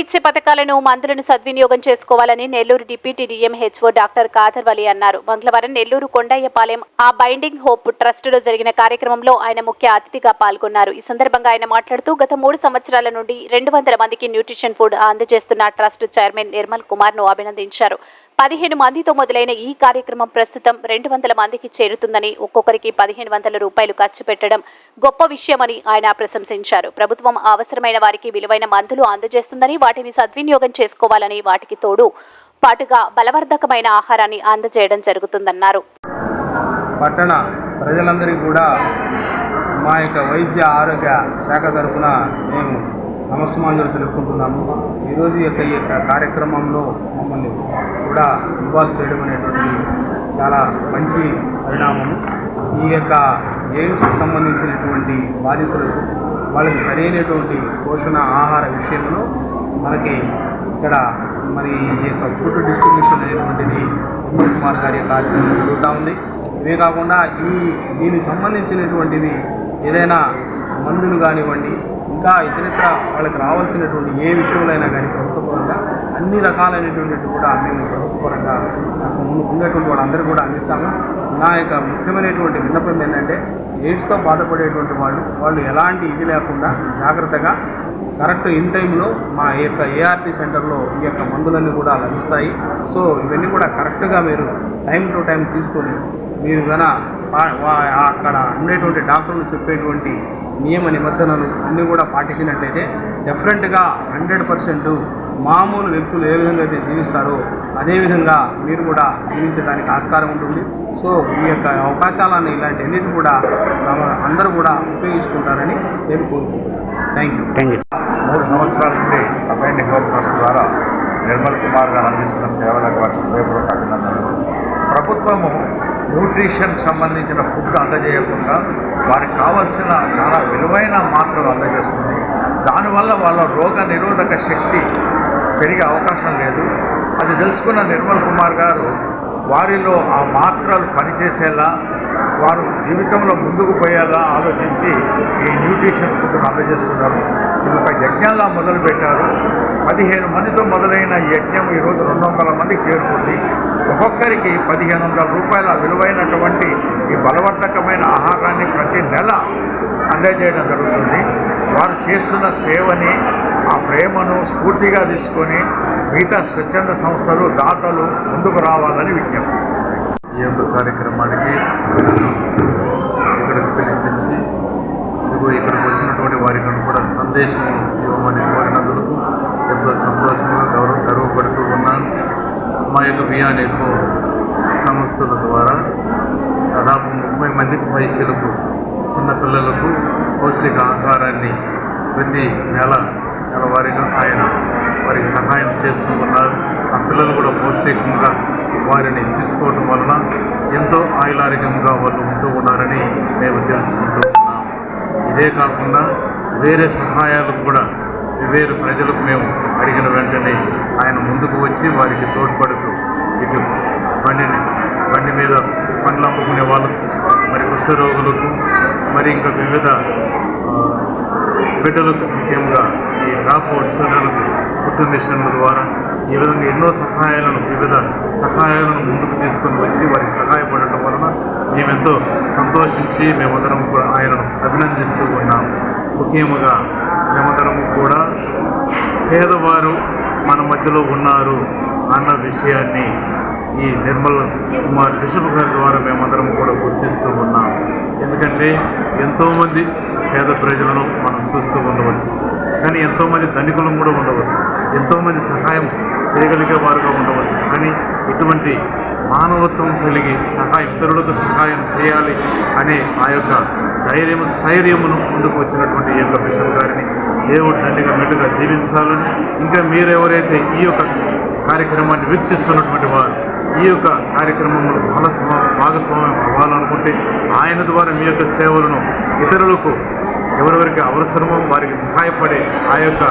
ఇచ్చే పథకాలను మందులను సద్వినియోగం చేసుకోవాలని Nellore deputy DMHO doctor Khader Vali అన్నారు. మంగళవారం నెల్లూరు కొండయ్యపాలెం ఆ బైండింగ్ హోప్ ట్రస్ట్ లో జరిగిన కార్యక్రమంలో ఆయన ముఖ్య అతిథిగా పాల్గొన్నారు. ఈ సందర్భంగా ఆయన మాట్లాడుతూ గత 3 సంవత్సరాల నుండి 200 మందికి న్యూట్రిషన్ ఫుడ్ అందజేస్తున్న ట్రస్ట్ చైర్మన్ నిర్మల్ కుమార్ ను అభినందించారు. 15 మందితో మొదలైన ఈ కార్యక్రమం ప్రస్తుతం 200 మందికి చేరుతుందని, ఒక్కొక్కరికి 1500 రూపాయలు ఖర్చు పెట్టడం గొప్ప విషయమని ఆయన ప్రశంసించారు. ప్రభుత్వం అవసరమైన వారికి విలువైన మందులు అందజేస్తుందని, వాటిని సద్వినియోగం చేసుకోవాలని, వాటికి తోడు పాటుగా బలవర్ధకమైన ఆహారాన్ని అందజేయడం జరుగుతుందన్నారు. పట్టణ ప్రజలందరికీ కూడా మా యొక్క వైద్య ఆరోగ్య శాఖ తరఫున మేము నమస్కారాలు తెలుపుకుంటున్నాము. ఈరోజు ఈ యొక్క కార్యక్రమంలో మమ్మల్ని కూడా ఇన్వాల్వ్ చేయడం అనేటువంటిది చాలా మంచి పరిణామము. ఈ యొక్క ఎయిడ్స్ సంబంధించినటువంటి బాధితులకు వాళ్ళకి సరైనటువంటి పోషణ ఆహార విషయంలో మనకి ఇక్కడ మరి ఈ యొక్క ఫుడ్ డిస్ట్రిబ్యూషన్ అనేటువంటిది నిర్మల్ కుమార్ గారి కార్యక్రమం జరుగుతూ ఉంది. ఇవే కాకుండా దీనికి సంబంధించినటువంటివి ఏదైనా మందులు కానివ్వండి, ఇంకా ఇతరితర వాళ్ళకి రావాల్సినటువంటి ఏ విషయంలో అయినా కానీ ప్రభుత్వపరంగా అన్ని రకాలైనటువంటి కూడా మేము ప్రభుత్వపరంగా ఉన్నటువంటి వాళ్ళందరూ కూడా అందిస్తాము. నా యొక్క ముఖ్యమైనటువంటి విన్నపం ఏంటంటే ఎయిడ్స్తో బాధపడేటువంటి వాళ్ళు ఎలాంటి ఇది లేకుండా జాగ్రత్తగా కరెక్ట్ ఇన్ టైంలో మా యొక్క ఏఆర్టీ సెంటర్లో ఈ యొక్క మందులన్నీ కూడా లభిస్తాయి. సో ఇవన్నీ కూడా కరెక్ట్గా మీరు టైం టు టైం తీసుకొని మీరు అక్కడ ఉండేటువంటి డాక్టర్లు చెప్పేటువంటి నియమ నిబంధనలు అన్నీ కూడా పాటించినట్లయితే డెఫినెట్గా 100% మామూలు వ్యక్తులు ఏ విధంగా అయితే జీవిస్తారో అదేవిధంగా మీరు కూడా జీవించడానికి ఆస్కారం ఉంటుంది. సో ఈ యొక్క అవకాశాలను ఇలాంటి అన్నిటిని కూడా అందరూ కూడా ఉపయోగించుకుంటారని నేను కోరుకుంటున్నాను. Thank you. 3 సంవత్సరాల నుండి బైండింగ్ హోప్ ట్రస్ట్ ద్వారా నిర్మల్ కుమార్ గారు అందిస్తున్న సేవలకు వారికి హృదయపూర్వక అభినందనలు. ప్రభుత్వము న్యూట్రిషన్కి సంబంధించిన ఫుడ్ అందజేయకుండా వారికి కావాల్సిన చాలా విలువైన మాత్రలు అందజేస్తుంది. దానివల్ల వాళ్ళ రోగ నిరోధక శక్తి పెరిగే అవకాశం లేదు. అది తెలుసుకున్న నిర్మల్ కుమార్ గారు వారిలో ఆ మాత్రలు పనిచేసేలా, వారు జీవితంలో ముందుకు పోయేలా ఆలోచించి ఈ న్యూట్రిషన్ ఫుడ్ను అందజేస్తున్నారు. ఇది ఒక యజ్ఞంలా మొదలుపెట్టారు. 15 మందితో మొదలైన యజ్ఞం ఈరోజు 200 మందికి చేరుకుంది. ఒక్కొక్కరికి 1500 రూపాయల విలువైనటువంటి ఈ బలవర్ధకమైన ఆహారాన్ని ప్రతి నెల అందజేయడం జరుగుతుంది. వారు చేస్తున్న సేవని, ఆ ప్రేమను స్ఫూర్తిగా తీసుకొని మిగతా స్వచ్ఛంద సంస్థలు, దాతలు ముందుకు రావాలని విజ్ఞప్తి. ఈ యొక్క కార్యక్రమానికి ఇక్కడికి పిలిపించి ఇక్కడికి వచ్చినటువంటి వారికి కూడా సందేశం ఇవ్వమని కోరినందుకు ఎంతో సంతోషంగా గర్వపడుతూ ఉన్నాను. మా యొక్క బియాన్ ఎక్కువ సంస్థల ద్వారా దాదాపు 30 మందికి పైసలకు చిన్నపిల్లలకు పౌష్టిక ఆహారాన్ని ప్రతి నెల వారిగా ఆయన వారికి సహాయం చేస్తూ ఉన్నారు. ఆ పిల్లలు కూడా పౌష్టికంగా వారిని తీసుకోవడం వలన ఎంతో ఆయులారోగ్యంగా వాళ్ళు ఉంటూ ఉన్నారని మేము తెలుసుకుంటూ ఉన్నాము. ఇదే కాకుండా వేరే సహాయాలు కూడా వేరు ప్రజలకు మేము అడిగిన వెంటనే ఆయన ముందుకు వచ్చి వారికి తోడ్పడుతూ ఇటు బండి మీద పండ్లు అమ్ముకునే వాళ్ళకు, మరి కుష్ఠరోగులకు, మరి ఇంకా వివిధ బిడ్డలకు, ముఖ్యంగా ఈ డ్రాప్ అవుట్ చిల్డ్రన్లకు ఫుడ్ మిషన్ల ద్వారా ఈ విధంగా ఎన్నో వివిధ సహాయాలను ముందుకు తీసుకొని వచ్చి వారికి సహాయపడటం వలన మేమెంతో సంతోషించి మేమందరం కూడా ఆయనను అభినందిస్తూ ఉన్నాము. ముఖ్యంగా మేమందరము కూడా పేదవారు మన మధ్యలో ఉన్నారు అన్న విషయాన్ని ఈ నిర్మల్ కుమార్ బిషప్ గారి ద్వారా మేమందరం కూడా గుర్తిస్తూ ఉన్నాం. ఎందుకంటే ఎంతోమంది పేద ప్రజలను మనం చూస్తూ ఉండవచ్చు, కానీ ఎంతోమంది ధనికులు కూడా ఉండవచ్చు, ఎంతోమంది సహాయం చేయగలిగే వారుగా ఉండవచ్చు. కానీ ఇటువంటి మానవత్వం కలిగి ఇతరులకు సహాయం చేయాలి అనే ఆ యొక్క స్థైర్యమును ముందుకు వచ్చినటువంటి ఈ యొక్క బిషప్ గారిని దేవుడు తండ్రిగా మెట్టుగా దీవించాలని, ఇంకా మీరెవరైతే ఈ యొక్క కార్యక్రమాన్ని వీక్షిస్తున్నటువంటి వారు ఈ యొక్క కార్యక్రమంలో భాగస్వామ్యం అవ్వాలనుకుంటే ఆయన ద్వారా మీ యొక్క సేవలను ఇతరులకు ఎవరెవరికి అవసరమో వారికి సహాయపడే ఆ యొక్క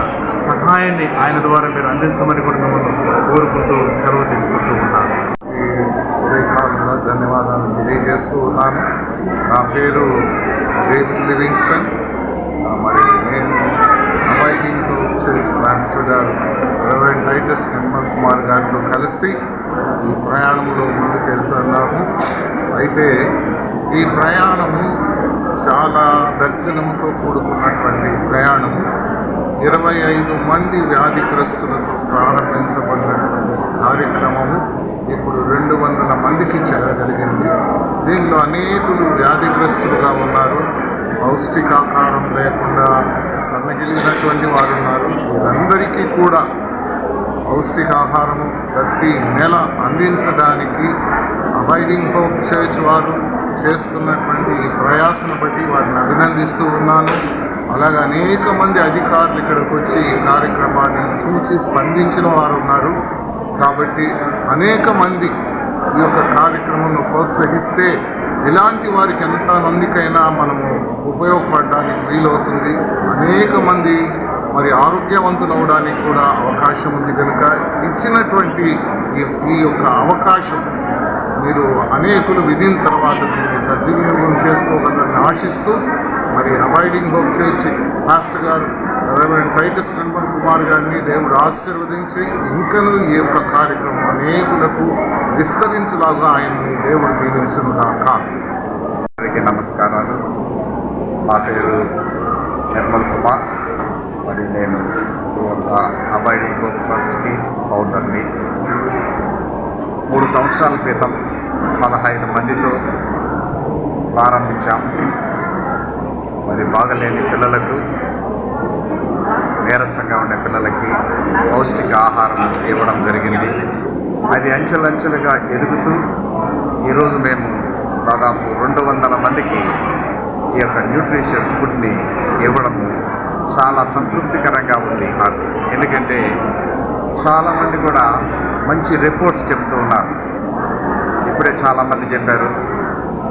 సహాయాన్ని ఆయన ద్వారా మీరు అందించమని కూడా మిమ్మల్ని కోరుకుంటూ సెలవు తీసుకుంటూ ఉన్నాను. ఉదయకాలంలో ధన్యవాదాలు తెలియజేస్తూ ఉన్నాను. నా పేరు డేవిడ్ లివింగ్స్టన్. మరి నేను అబైడింగ్ చర్చ్ మాస్టర్ గారు రెవరెండ్ టైటస్ నిర్మల్ కుమార్ గారితో కలిసి ఈ ప్రయాణంలో ముందుకెళ్తున్నాము. అయితే ఈ ప్రయాణము చాలా దర్శనంతో కూడుకున్నటువంటి ప్రయాణము. 25 మంది వ్యాధిగ్రస్తులతో ప్రారంభించబడినటువంటి కార్యక్రమము ఇప్పుడు 200 మందికి చేరగలిగింది. దీనిలో అనేకులు వ్యాధిగ్రస్తులుగా ఉన్నారు. పౌష్టికాహారం లేకుండా సన్నగిలినటువంటి వారు ఉన్నారు. వీరందరికీ కూడా పౌష్టికాహారము ప్రతి నెల అందించడానికి అబైడింగ్ హోప్ చర్చ్ వారు చేస్తున్నటువంటి ఈ ప్రయాసను బట్టి వారిని అభినందిస్తూ ఉన్నాను. అలాగే అనేక మంది అధికారులు ఇక్కడికి వచ్చి ఈ కార్యక్రమాన్ని చూసి స్పందించిన వారు ఉన్నారు. కాబట్టి అనేక మంది ఈ యొక్క కార్యక్రమంను ప్రోత్సహిస్తే ఇలాంటి వారికి ఎంతమందికైనా మనము ఉపయోగపడడానికి వీలవుతుంది. అనేక మంది మరి ఆరోగ్యవంతులు అవడానికి కూడా అవకాశం ఉంది. కనుక ఇచ్చినటువంటి ఈ యొక్క అవకాశం మీరు అనేకులు విధిన తర్వాత దీన్ని సద్వినియోగం చేసుకోగలరని ఆశిస్తూ మరి అబైడింగ్ హోప్ చర్చ్ మాస్టర్ గారు రెవరెండ్ టైటస్ నిర్మల్ కుమార్ గారిని దేవుడు ఆశీర్వదించి ఇంకనూ ఈ యొక్క కార్యక్రమం అనేకులకు విస్తరించులాగా ఆయన్ని దేవుడు దీవించుగాక. అందరికీ నమస్కారాలు. నా పేరు నిర్మల్ కుమార్. మరి నేను ఒక అబైడింగ్ హోప్ ట్రస్ట్కి ఫౌండర్ని. 3 సంవత్సరాల క్రితం 15 మందితో ప్రారంభించాం. మరి బాగలేని పిల్లలకు, నీరసంగా ఉండే పిల్లలకి పౌష్టిక ఆహారం ఇవ్వడం జరిగింది. అది అంచెలంచెలుగా ఎదుగుతూ ఈరోజు మేము దాదాపు 200 మందికి ఈ యొక్క న్యూట్రిషియస్ ఫుడ్ని ఇవ్వడము చాలా సంతృప్తికరంగా ఉంది నాకు. ఎందుకంటే చాలామంది కూడా మంచి రిపోర్ట్స్ చెప్తూ ఉన్నారు. ఇప్పుడే చాలామంది చెప్పారు,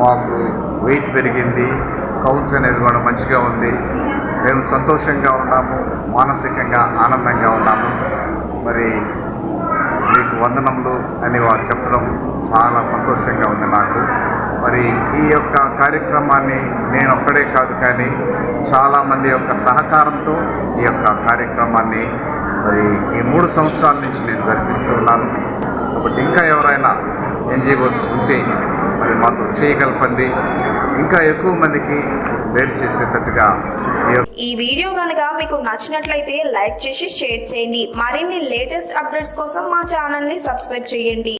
మాకు వెయిట్ పెరిగింది, కౌంట్ అనేది కూడా మంచిగా ఉంది, మేము సంతోషంగా ఉన్నాము, మానసికంగా ఆనందంగా ఉన్నాము, మరి మీకు వందనములు అని వారు చెప్పడం చాలా సంతోషంగా ఉంది నాకు. మరి ఈ యొక్క కార్యక్రమాన్ని నేను ఒక్కడే కాదు కానీ చాలామంది యొక్క సహకారంతో ఈ యొక్క కార్యక్రమాన్ని మరి ఈ 3 సంవత్సరాల నుంచి నేను జరిపిస్తున్నాను. కాబట్టి ఇంకా ఎవరైనా ఎన్జిఓస్ ఉంటే మరి మాతో చేయగలపండి. ఇంకా ఎక్కువ మందికి వేరు చేసేటట్టుగా ఈ వీడియో కనుక మీకు నచ్చినట్లయితే లైక్ చేసి షేర్ చేయండి. మరిన్ని లేటెస్ట్ అప్డేట్స్ కోసం మా ఛానల్ ని సబ్స్క్రైబ్ చేయండి.